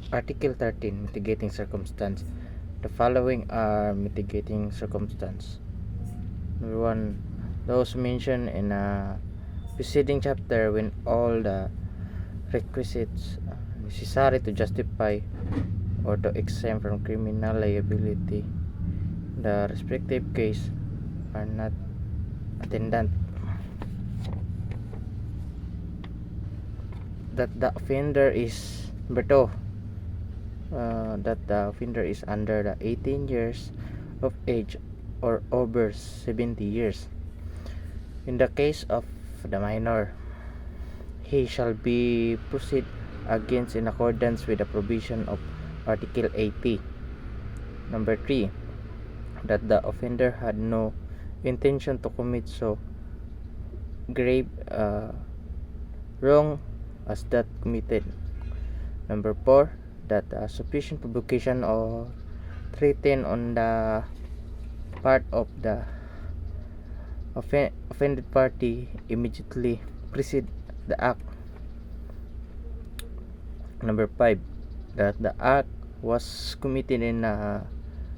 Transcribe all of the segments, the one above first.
Article 13, Mitigating Circumstance. The following are mitigating circumstances. Number 1, those mentioned in a preceding chapter when all the requisites necessary to justify or to exempt from criminal liability the respective case are not attendant. That the offender is that the offender is under the 18 years of age or over 70 years. In the case of the minor, he shall be proceed against in accordance with the provision of Article 80. Number 3, that the offender had no intention to commit so grave wrong as that committed. Number 4, that sufficient provocation or threaten on the part of the offended party immediately precede the act. Number 5, that the act was committed in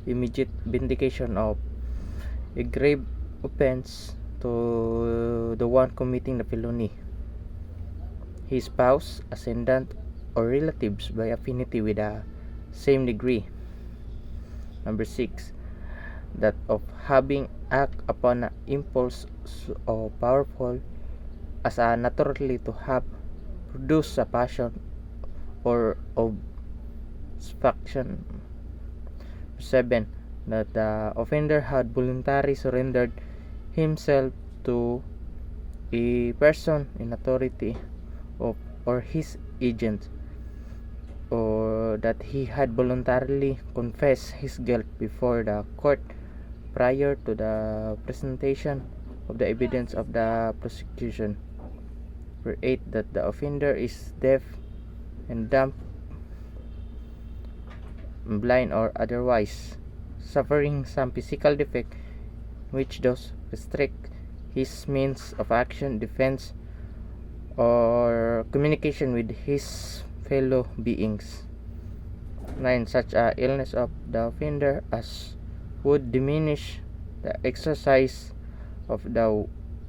immediate vindication of a grave offense to the one committing the felony, his spouse, ascendant, or relatives by affinity with the same degree. Number 6, that of having act upon an impulse or powerful as a naturally to have produced a passion or of faction. 7, that the offender had voluntarily surrendered himself to a person in authority of or his agent, or that he had voluntarily confessed his guilt before the court prior to the presentation of the evidence of the prosecution. Number 8, that the offender is deaf and dumb, blind, or otherwise suffering some physical defect which does restrict his means of action, defense, or communication with his fellow beings. 9, such a illness of the offender as would diminish the exercise of the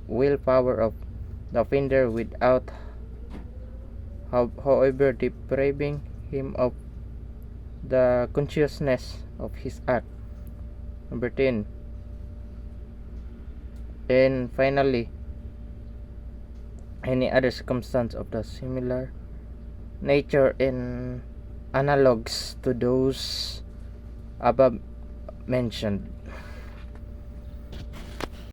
willpower of the offender without however depriving him of the consciousness of his act. Number 10, and finally, any other circumstance of the similar nature in analogues to those above mentioned.